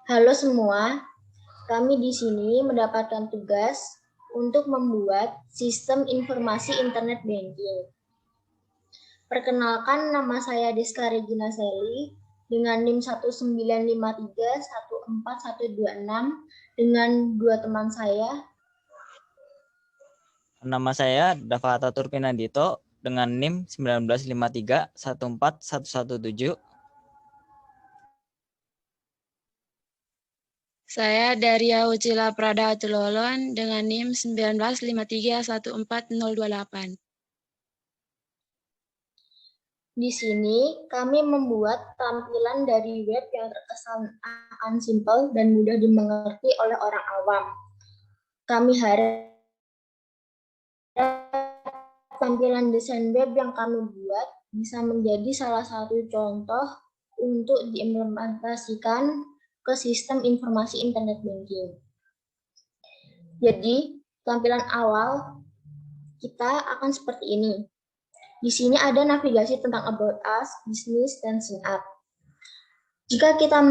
Halo semua, kami di sini mendapatkan tugas untuk membuat sistem informasi internet banking. Perkenalkan, nama saya Deska Regina Seli dengan NIM 195314126 dengan dua teman saya. Nama saya Dava Ataturk Pinandito dengan NIM 1953141117. Saya Daria Ucila Prada Tulolon dengan NIM 19531408. Di sini kami membuat tampilan dari web yang terkesan akan simpel dan mudah dimengerti oleh orang awam. Kami harap tampilan desain web yang kami buat bisa menjadi salah satu contoh untuk diimplementasikan ke sistem informasi internet banking. Jadi, tampilan awal kita akan seperti ini. Di sini ada navigasi tentang About Us, Business, dan Sign Up. Jika kita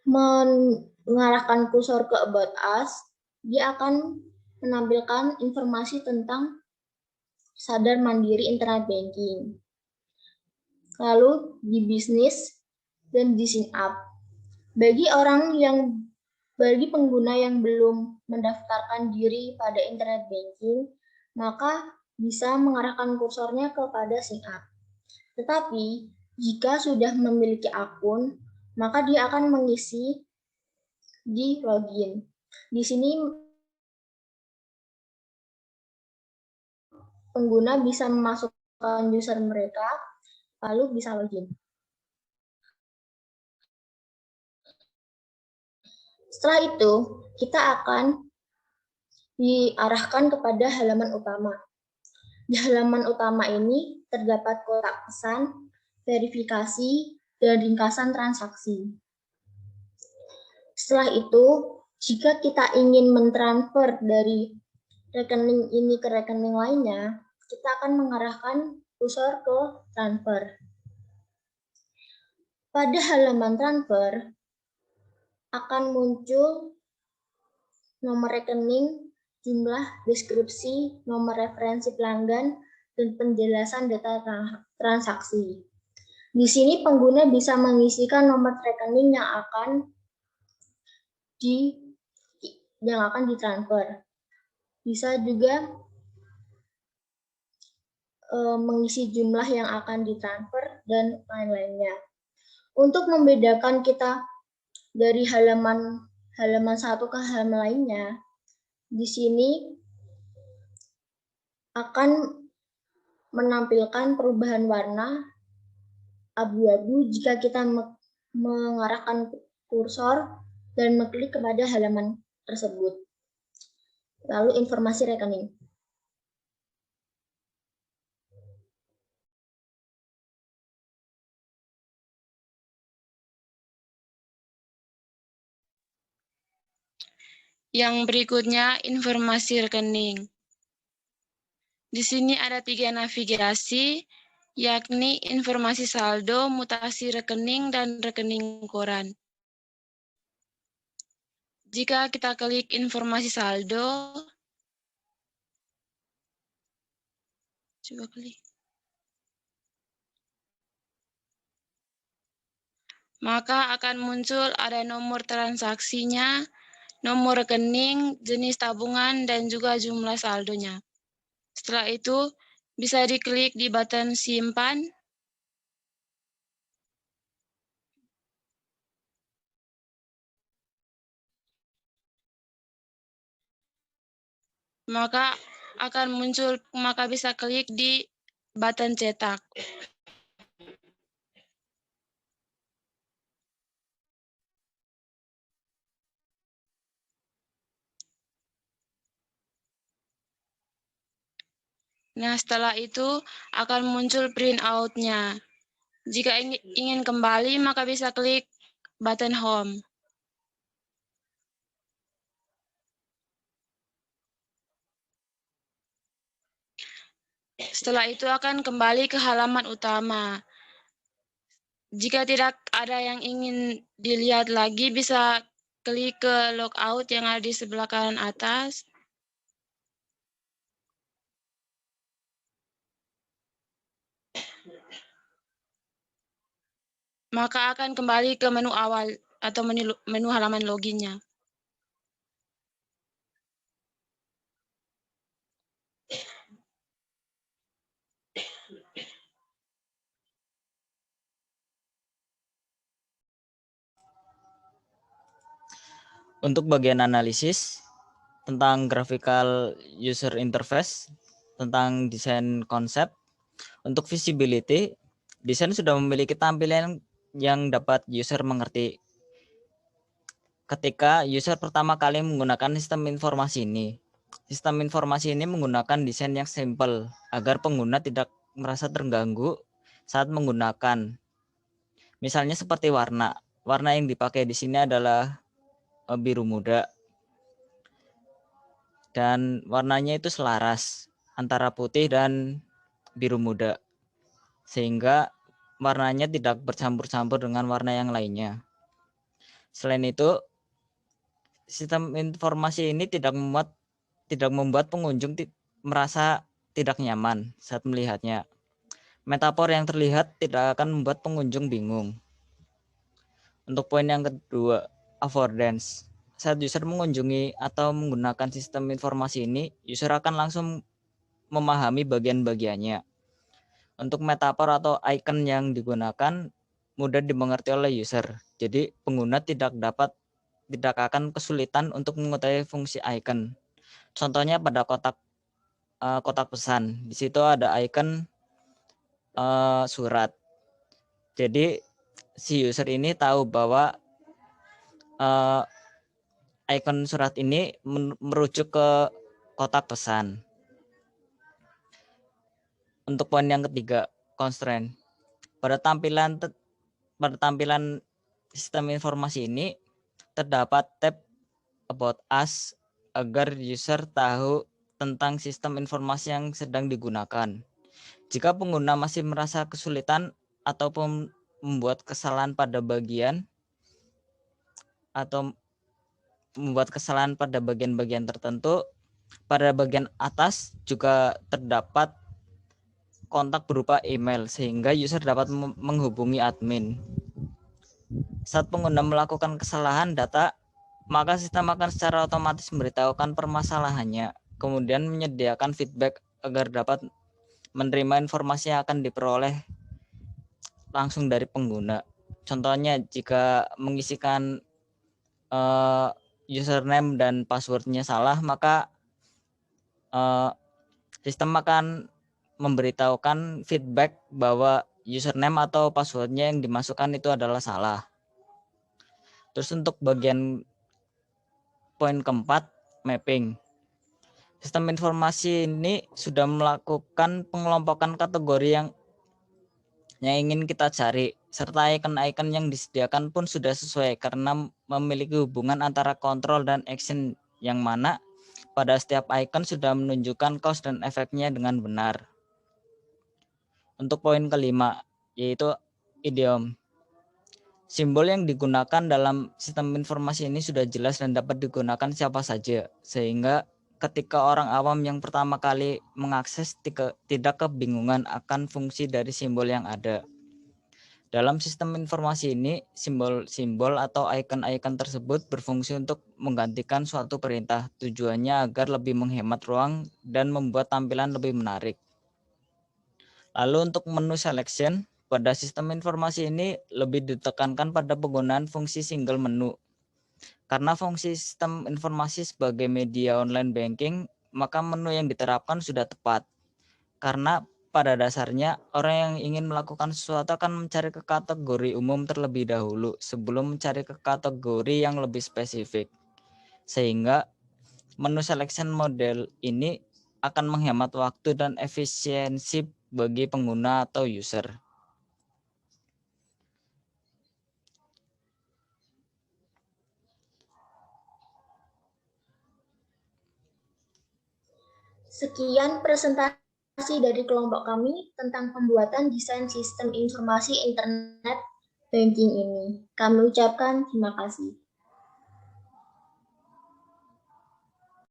mengarahkan kursor ke About Us, dia akan menampilkan informasi tentang sadar mandiri internet banking. Lalu di bisnis dan di sign up. Bagi pengguna yang belum mendaftarkan diri pada internet banking, maka bisa mengarahkan kursornya kepada sign up. Tetapi jika sudah memiliki akun, maka dia akan mengisi di login. Di sini pengguna bisa memasukkan user mereka, lalu bisa login. Setelah itu, kita akan diarahkan kepada halaman utama. Di halaman utama ini terdapat kotak pesan, verifikasi, dan ringkasan transaksi. Setelah itu, jika kita ingin mentransfer dari rekening ini ke rekening lainnya, kita akan mengarahkan kursor ke transfer. Pada halaman transfer, akan muncul nomor rekening, jumlah, deskripsi, nomor referensi pelanggan, dan penjelasan data transaksi. Di sini pengguna bisa mengisikan nomor rekening yang akan ditransfer. Bisa juga mengisi jumlah yang akan ditransfer dan lain-lainnya. Untuk membedakan kita dari halaman satu ke halaman lainnya, di sini akan menampilkan perubahan warna abu-abu jika kita mengarahkan kursor dan mengklik kepada halaman tersebut. Lalu informasi rekening. Yang berikutnya informasi rekening. Di sini ada 3 navigasi, yakni informasi saldo, mutasi rekening, dan rekening koran. Jika kita klik informasi saldo, coba klik. Maka akan muncul ada nomor transaksinya, nomor rekening, jenis tabungan, dan juga jumlah saldonya. Setelah itu, bisa diklik di button simpan. Maka bisa klik di button cetak. Nah, setelah itu akan muncul print out-nya. Jika ingin kembali, maka bisa klik button home. Setelah itu akan kembali ke halaman utama. Jika tidak ada yang ingin dilihat lagi, bisa klik ke logout yang ada di sebelah kanan atas. Maka akan kembali ke menu awal atau menu halaman loginnya. Untuk bagian analisis tentang graphical user interface, tentang desain konsep, untuk visibility, desain sudah memiliki tampilan yang dapat user mengerti. Ketika user pertama kali menggunakan sistem informasi ini, menggunakan desain yang simple agar pengguna tidak merasa terganggu saat menggunakan. Misalnya seperti warna. Warna yang dipakai di sini adalah biru muda. Dan warnanya itu selaras antara putih dan biru muda. Sehingga warnanya tidak bercampur-campur dengan warna yang lainnya. Selain itu, sistem informasi ini tidak membuat pengunjung merasa tidak nyaman saat melihatnya. Metafor yang terlihat tidak akan membuat pengunjung bingung. Untuk poin yang kedua, affordance. Saat user mengunjungi atau menggunakan sistem informasi ini, user akan langsung memahami bagian-bagiannya. Untuk metafor atau icon yang digunakan mudah dimengerti oleh user. Jadi pengguna tidak akan kesulitan untuk mengetahui fungsi icon. Contohnya pada kotak pesan. Di situ ada icon surat. Jadi si user ini tahu bahwa icon surat ini merujuk ke kotak pesan. Untuk poin yang ketiga, constraint. Pada tampilan sistem informasi ini terdapat tab About Us agar user tahu tentang sistem informasi yang sedang digunakan. Jika pengguna masih merasa kesulitan ataupun membuat kesalahan pada bagian bagian tertentu, pada bagian atas juga terdapat kontak berupa email sehingga user dapat menghubungi admin. Saat pengguna melakukan kesalahan data, maka sistem akan secara otomatis memberitahukan permasalahannya, kemudian menyediakan feedback agar dapat menerima informasi yang akan diperoleh langsung dari pengguna. Contohnya jika mengisikan username dan passwordnya salah, maka sistem akan memberitahukan feedback bahwa username atau passwordnya yang dimasukkan itu adalah salah. Terus untuk bagian poin keempat, mapping. Sistem informasi ini sudah melakukan pengelompokan kategori yang ingin kita cari, serta icon-icon yang disediakan pun sudah sesuai karena memiliki hubungan antara kontrol dan action yang mana pada setiap icon sudah menunjukkan cause dan efeknya dengan benar. Untuk poin kelima, yaitu idiom. Simbol yang digunakan dalam sistem informasi ini sudah jelas dan dapat digunakan siapa saja, sehingga ketika orang awam yang pertama kali mengakses tidak kebingungan akan fungsi dari simbol yang ada. Dalam sistem informasi ini, simbol-simbol atau icon-icon tersebut berfungsi untuk menggantikan suatu perintah, tujuannya agar lebih menghemat ruang dan membuat tampilan lebih menarik. Lalu untuk menu selection, pada sistem informasi ini lebih ditekankan pada penggunaan fungsi single menu. Karena fungsi sistem informasi sebagai media online banking, maka menu yang diterapkan sudah tepat. Karena pada dasarnya orang yang ingin melakukan sesuatu akan mencari ke kategori umum terlebih dahulu sebelum mencari ke kategori yang lebih spesifik. Sehingga menu selection model ini akan menghemat waktu dan efisiensi bagi pengguna atau user. Sekian presentasi dari kelompok kami tentang pembuatan desain sistem informasi internet banking ini. Kami ucapkan terima kasih.